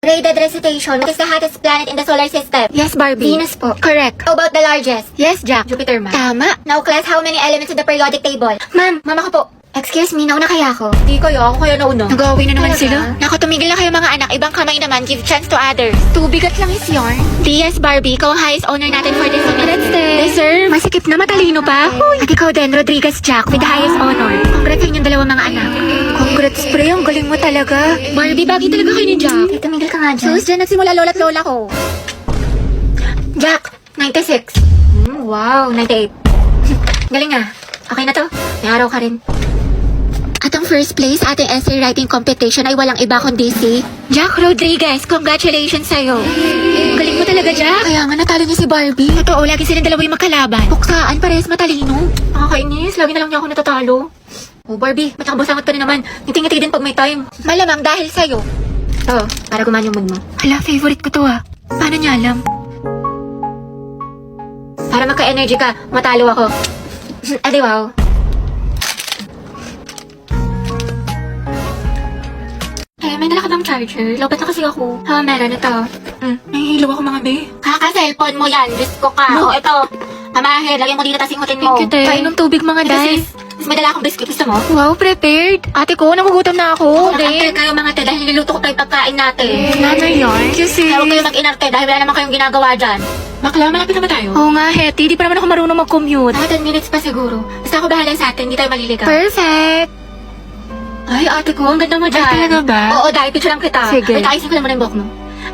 Rated recitation. What is the hottest planet in the solar system? Yes, Barbie. Venus po. Correct. How about the largest? Yes, Jack. Jupiter, ma'am. Tama. Now, class, how many elements in the periodic table? Ma'am, mama ko po. Excuse me, nauna kaya ako? Di kayo, ako kaya nauna. Nag-away na naman Talaga? sila. Naku, tumigil na kayo mga anak. Ibang kamay naman. Give chance to others. Tubigat lang is yarn. DS Barbie, ikaw ang highest honor natin for this semester. Let's stay. Deserve. Masikip na matalino pa. Huy. At ikaw din, Rodriguez Jack, with the highest honor. Congrats sa inyong dalawang mga anak. Congrats, pre. Ang galing mo talaga. Barbie, bagay talaga kayo ni Jack. Ay, tumigil ka nga dyan. Sus, dyan nagsimula lola't lola ko. Jack, 96. Wow, 98. Galing ah. Okay na to. May araw ka rin. At ang first place ating essay writing competition ay walang iba kundi si Jack Rodriguez. Congratulations sa'yo. Galing mo talaga, Jack. Kaya nga natalo niya si Barbie. Totoo, lagi silang dalawa yung magkalaban. Puksaan, parehas matalino. Nakakainis, lagi na lang niya ako natatalo. Oh, Barbie, matakabasangot ka rin naman. Ngiti-ngiti din pag may time. Malamang dahil sa'yo. Oo, para gumana yung mood mo. Hala, favorite ko to ah. Paano niya alam? Para magka-energy ka, matalo ako. Adi wow. Eh, may dala ka bang charger? Lobat na kasi ako. Ha, meron ito. Nahihilo ako mga be. Kaka-cellphone mo yan. Risko ka. No. Ito. Mamahid, lagyan mo dito tas ingutin mo. Thank you, te. Painom tubig mga Ito, day. sis. Mas may dala akong biscuit. Gusto mo? Wow, prepared. Ate ko, nagugutom na ako. Mag-ante kayo mga te dahil niluluto ko tayo pagkain natin. Ano yarn? Kasi... Kaya huwag kayo mag-inarte dahil wala naman kayong ginagawa dyan. Bakla, malapit na ba tayo? Oo nga, Hetty. Di pa naman ako marunong mag-commute. Mga 10 minutes pa siguro. Basta ako bahala sa atin, hindi tayo maliligaw. Perfect. Ay, ate ko, ang ganda mo dyan. Ay, talaga ba? Oo, dahil picture lang kita. Sige. Wait, ayusin ko lang muna yung buhok mo.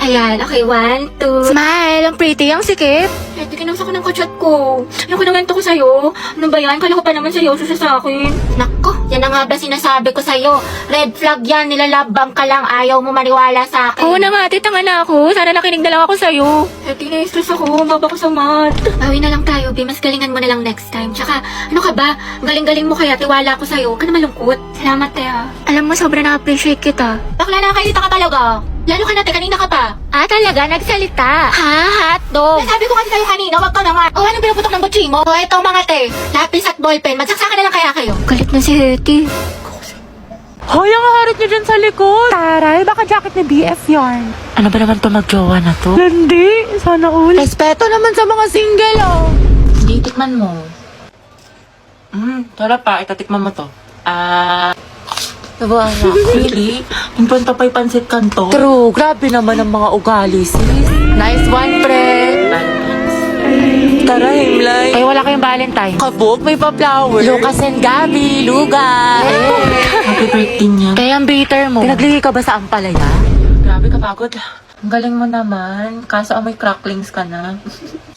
Ayan, okay, 1, 2. Smile. Ang pretty. Ang sikip. Eh, kinamsa ko ng kachat ko. Yung kinamento ko sa'yo. Ano ba yan? Kala ko pa naman seryoso siya sa akin. Nako, yan ang nga ba sinasabi ko sa'yo. Red flag yan, nilalabang ka lang, ayaw mo maniwala sa akin. Oo na nga, ate. Tanga na ako. Sana nakinig na lang ako sa'yo. Eh, na-stress ako. Baba ko sa mat. Bawi na lang tayo, Bi. Mas galingan mo na lang next time. Tsaka, ano ka ba? Ang galing-galing mo kaya, tiwala ko sa'yo. Huwag ka na malungkot. Salamat, Tea. Alam mo, sobrang na-appreciate kita. Bakla, nakakailita ka talaga. Lalo ka natin, kanina ka pa. Ah, talaga? Nagsalita? Ha? Hotdog? Sabi ko kasi sa'yo kanina, wag ka na nga. O, anong pinaputok ng butsi mo? O, ito mga te, lapis at ballpen. Magsaksakan na lang kaya kayo. Galit na si Hetty. Hoy, ang harit niyo dyan sa likod! Taray, baka jacket ni BF yarn. Ano ba naman to magjowa na to? Hindi, sana all. Respeto naman sa mga single, oh. Hindi, tikman mo. Tara pa, itatikman mo to. Diba, anak? Really? Yung punta pa'y pansit kanto? True, grabe naman ang mga ugali, sis. Nice one, pre. Tara, Himlay. Ay, wala kayong Valentine. Kabog, may pa-flower. Lucas and Gabi, Luga. Happy birthday niya. Kaya ang bitter mo. Pinagligi ka ba sa ampalaya? Grabe, kapagod. Ang galing mo naman. Kaso amoy cracklings ka na.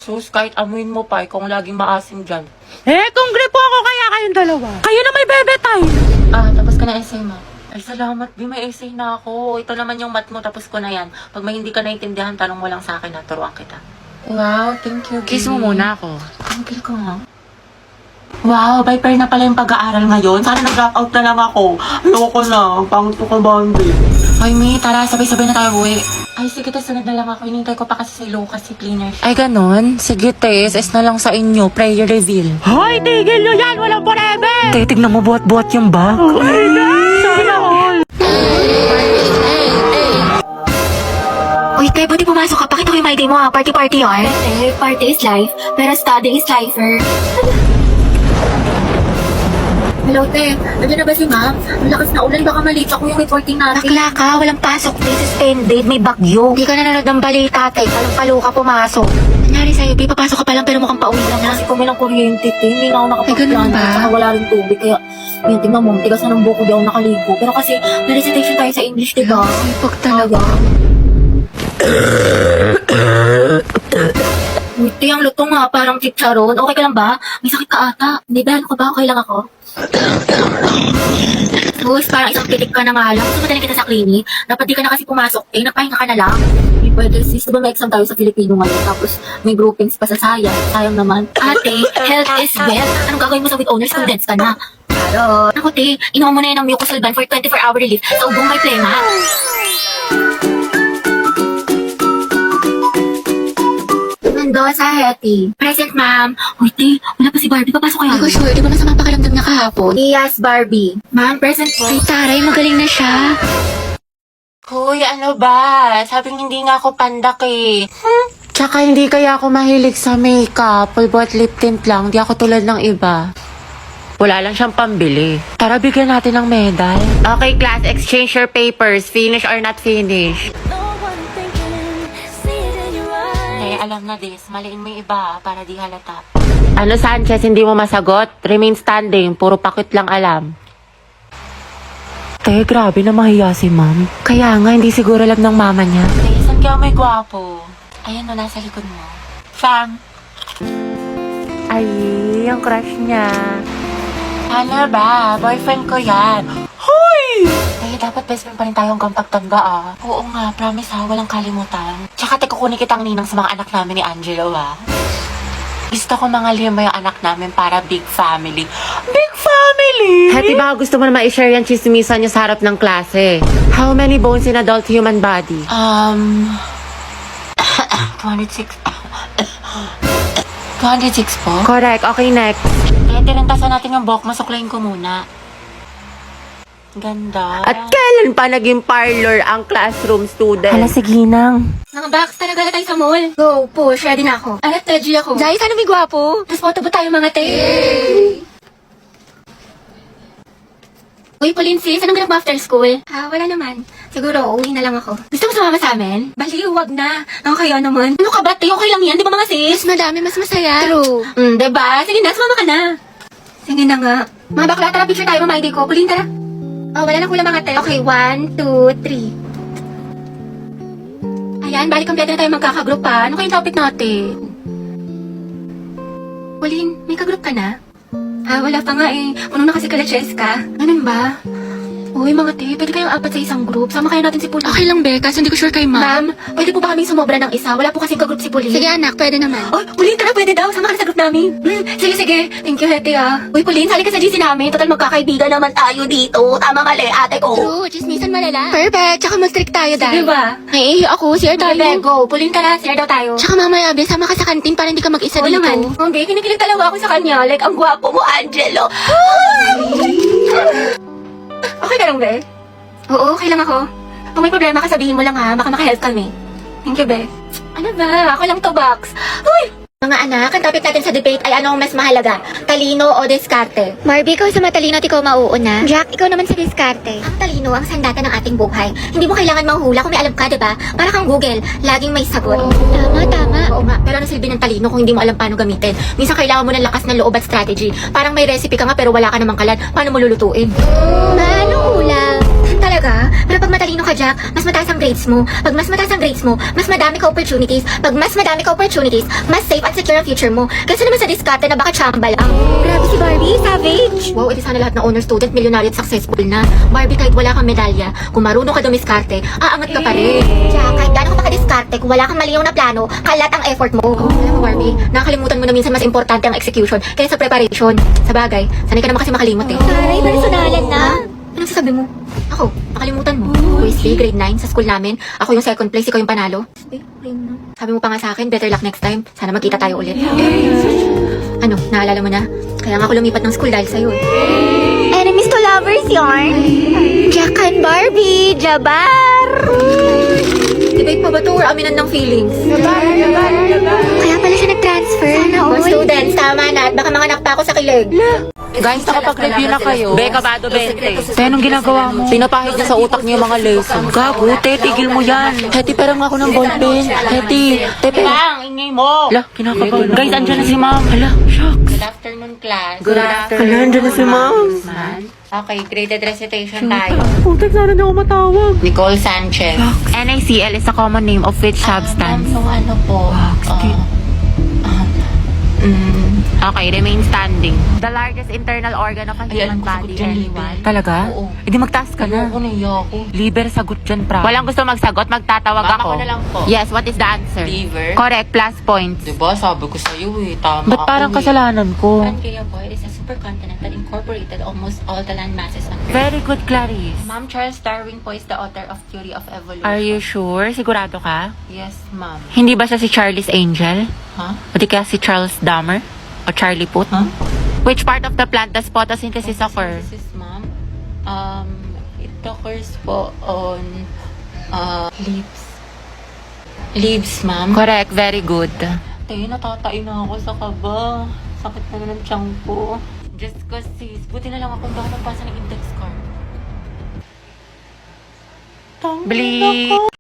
Sus, kahit amuin mo pa, kung laging maasim dyan. Kung gripo ako, kaya kayong dalawa. Kayo na may bebe time. Tapos ka na essay mo. Ay, salamat, Bi. May essay na ako. Ito naman yung mat mo, tapos ko na yan. Pag may hindi ka naintindihan, tanong mo lang sa akin, turuan kita. Wow, thank you, Kiss mo muna ako. Thank you ko nga. Wow, viper na pala yung pag-aaral ngayon. Sana nag-drop out na lang ako. Ayoko na. Pangit ko ka, Bambi. Hoy, Mi, tara, sabay-sabay na tayo uwi. Ay, sige, sunod na lang ako. Hinintay ko pa kasi si Lucas, si cleaner. Ay, ganon? Sige, SS na lang sa inyo. Prayer reveal. Hoy, tigil nyo yan! Walang forever! Tignan mo, buhat-buhat yung ba? Okay na! Sana all! Uy, te, buti pumasok ka. Pakita ko yung my day mo ha. Party-party yar. Party is life, pero study is lifer. Hello, te. Nandiyan na ba si ma'am? Ang lakas na ulan. Baka malate ako yung reporting natin. Bakla ka, walang pasok. This suspended, may bagyo. Hindi ka nanonood ng balita, te. Palang-palo ka pumasok. Nangyari sa'yo, Bi, papasok ka pa lang pero mukhang pauwi lang na. Kasi kung may lang kuryente, te. Hindi na ako ganun nakapagplano. ba? Saka wala rin tubig. Kaya, yun, tingnan mo. Tigas na ng buko, di ako nakaligo. Pero kasi, may recitation tayo sa English, diba? Sipag talaga. Buti ang luto nga, parang chicharon. Okay ka lang ba? May sakit ka ata. Hindi ba? Ano ka ba? Okay lang ako? Sus, parang isang pitik ka na nga lang. Gusto mo kita sa clinic? Dapat di ka na kasi pumasok. Nagpahinga ka na lang. Hindi pwede sis. Diba may exam tayo sa Filipino ngayon? Tapos may groupings pa sa sayang. Sayang naman. Ate, health is wealth. Anong gagawin mo sa with owner students ka na? Claro. Ako te, inuha mo na yan ng mucosolvan for 24-hour relief sa ubong may plema. Nando sa Hetty. Present, ma'am. Uy, te, wala pa si Barbie. Papasok kaya? Hindi ko sure, di ba masama pakiramdam niya kahapon? Yes, Barbie. Ma'am, present po. Ay, taray, magaling na siya. Hoy, ano ba? Sabing hindi nga ako pandak eh. Tsaka hindi kaya ako mahilig sa makeup. Pulbot lip tint lang. Di ako tulad ng iba. Wala lang siyang pambili. Tara, bigyan natin ng medal. Okay, class. Exchange your papers. Finish or not finish. Eh, alam na this. Maliin mo yung iba para di halata. Ano, Sanchez? Hindi mo masagot? Remain standing. Puro pakit lang alam. Te, grabe na mahiya si ma'am. Kaya nga, hindi siguro alam ng mama niya. Te, saan kaya may gwapo? Ayan o, nasa likod mo. Sam! Ay, yung crush niya. Ano ba? Boyfriend ko yan. Hoy! Te, dapat best friend pa rin tayo hanggang pagtanda ah. Oo nga, promise ha, walang kalimutan. Tsaka te, kukunin kitang ninang sa mga anak namin ni Angelo ha. Gusto ko mga lima yung anak namin para big family. Big family! Hati, baka gusto mo na ma-share yung chismisan niyo sa harap ng klase. How many bones in adult human body? 206. 206 po? Correct. Okay, next. Kaya tirintasan natin yung buhok. Masuklayin ko muna. Ganda. At kailan pa naging parlor ang classroom student? Hala, sige nang. Mga box, talaga na tayo sa mall. Go, push, ready na ako. Alat, ready ako. Jai, sana may gwapo. Tapos photo ba tayo mga te? Uy, Pauline sis, anong ganap mo after school? Wala naman. Siguro, uwi na lang ako. Gusto mo sumama sa amin? Baliw, wag na. Ako kaya naman. Ano ka ba, te? Okay lang yan, di ba mga sis? Mas madami, mas masaya. True. Diba? Sige na, sumama ka na. Sige na nga. Mga bakla, tara, picture tayo, mama ID ko. Pauline, tara. Wala na kulang mga te. Okay, 1, 2, 3. Ayan, balik kompleto na tayo magkakagroup pa. Ano kayong topic natin? Pauline, may kagroup ka na? Wala pa nga eh. Puno na kasi kala Cheska. Ganun ba? Uy, mga te, pwede kayong apat sa isang group. Sama kaya natin si Pauline. Okay lang, Be, kasi hindi ko sure kay Ma'am, pwede po ba kaming sumobra ng isa? Wala po kasing kagroup si Pauline. Sige, anak, pwede naman. Oh, Pauline, tara, pwede daw. Sama ka na sa group namin. Sige, sige. Thank you, Hete, Uy, Pauline, sali ka sa GC namin. Total, magkakaibigan naman tayo dito. Tama mali, ate ko. True, chismisan malala. Perfect, tsaka mag-trick tayo, Dad. Diba? Naiihi ako, share tayo. Bebe, go. Pauline, tara, share daw tayo. Tsaka mamaya, Be, sama ka sa kantin para hindi ka mag-isa Oo dito. naman. Be, kinikilig talaga ako sa kanya. Like, ang gwapo mo, Angelo. Okay ka lang, Be? Oo, okay lang ako. Kung may problema ka, sabihin mo lang ha. Baka makahelp kami. Thank you, Be. Ano ba? Ako lang to, Box. Uy! Mga anak, ang topic natin sa debate ay ano ang mas mahalaga? Talino o diskarte? Barbie, ikaw sa matalino at ikaw mauuna. Jack, ikaw naman sa diskarte. Ang talino ang sandata ng ating buhay. Hindi mo kailangan manghula kung may alam ka, diba? Para kang Google, laging may sagot. Tama, tama. Oo nga, pero ano silbi ng talino kung hindi mo alam paano gamitin? Minsan kailangan mo ng lakas ng loob at strategy. Parang may recipe ka nga pero wala ka namang kalan. Paano mo lulutuin? Manong ulam. Talaga? Pero pag matalino ka, Jack, mas mataas ang grades mo. Pag mas mataas ang grades mo, mas madami ka opportunities. Pag mas madami ka opportunities, mas safe at secure ang future mo. Kasi naman sa diskarte na baka chamba lang. Grabe si Barbie, savage! Wow, edi sana lahat ng honor student, millionaire at successful na. Barbie, kahit wala kang medalya, kung marunong ka dumiskarte, aangat ka pa rin. Jack, kahit gano'n ka pa ka-diskarte, kung wala kang maliyaw na plano, kalat ang effort mo. Alam mo, Barbie, nakakalimutan mo na minsan mas importante ang execution kaysa preparation. Sa bagay, sanay ka naman kasi makalimot eh. Taray, personalan na. Anong sasabi mo? Ako, nakalimutan mo. Quiz B, grade 9, sa school namin. Ako yung second place, ikaw yung panalo. Sabi mo pa nga sa akin, better luck next time. Sana magkita tayo ulit. Ano, naalala mo na? Kaya nga ako lumipat ng school dahil sa'yo eh. Enemies to lovers yarn. Jack and Barbie, Jabar. Debate pa ba to or aminan ng feelings? Kaya pala siya nag-transfer. Mga students, tama na at baka manganak pa ako sa kilig. Guys, nakapag-review na kayo. Beka, Bado, 20. Te, anong ginagawa mo? Pinapahid niya sa utak niyo yung mga lesson. Gago, te, tigil mo yan. Heti, pero nga ako ng ballpen. Heti, te, pero... Bang, ingay mo! Hala, kinakabahan. Guys, andyan na si ma'am. Hala, shucks. Good afternoon, class. Good afternoon. Hala, andyan na si ma'am. Okay, graded recitation tayo. Putek, sana niyo ako matawag. Nicole Sanchez. NaCl is a common name of which substance? Ano po? Okay, remain standing. The largest internal organ of a human body. Anyone? Talaga? Oo. Hindi magtaas ka na. Liver, sagot dyan, pra. Walang gusto magsagot, magtatawag ako. Mama ko na lang po. Yes, what is the answer? Liver. Correct, plus points. Diba, sabi ko sa'yo eh, tama Ba't parang ako kasalanan ko? Kaya po, it is a supercontinent that incorporated almost all the land masses on Earth. Very good, Clarice. Ma'am, Charles Darwin po is the author of Theory of Evolution. Are you sure? Sigurado ka? Yes, ma'am. Hindi ba siya si Charlie's Angel? Huh? O di kaya si Charles Dahmer? O Charlie Puth? Huh? Which part of the plant does photosynthesis occur? This is, ma'am. It occurs po on Lips. Lips, ma'am. Correct, very good. Te, natatain na ako sa kaba. Sakit na ng tiyan ko. Just ko sis, buti na lang akong baka magpasa ng index card. Bleep.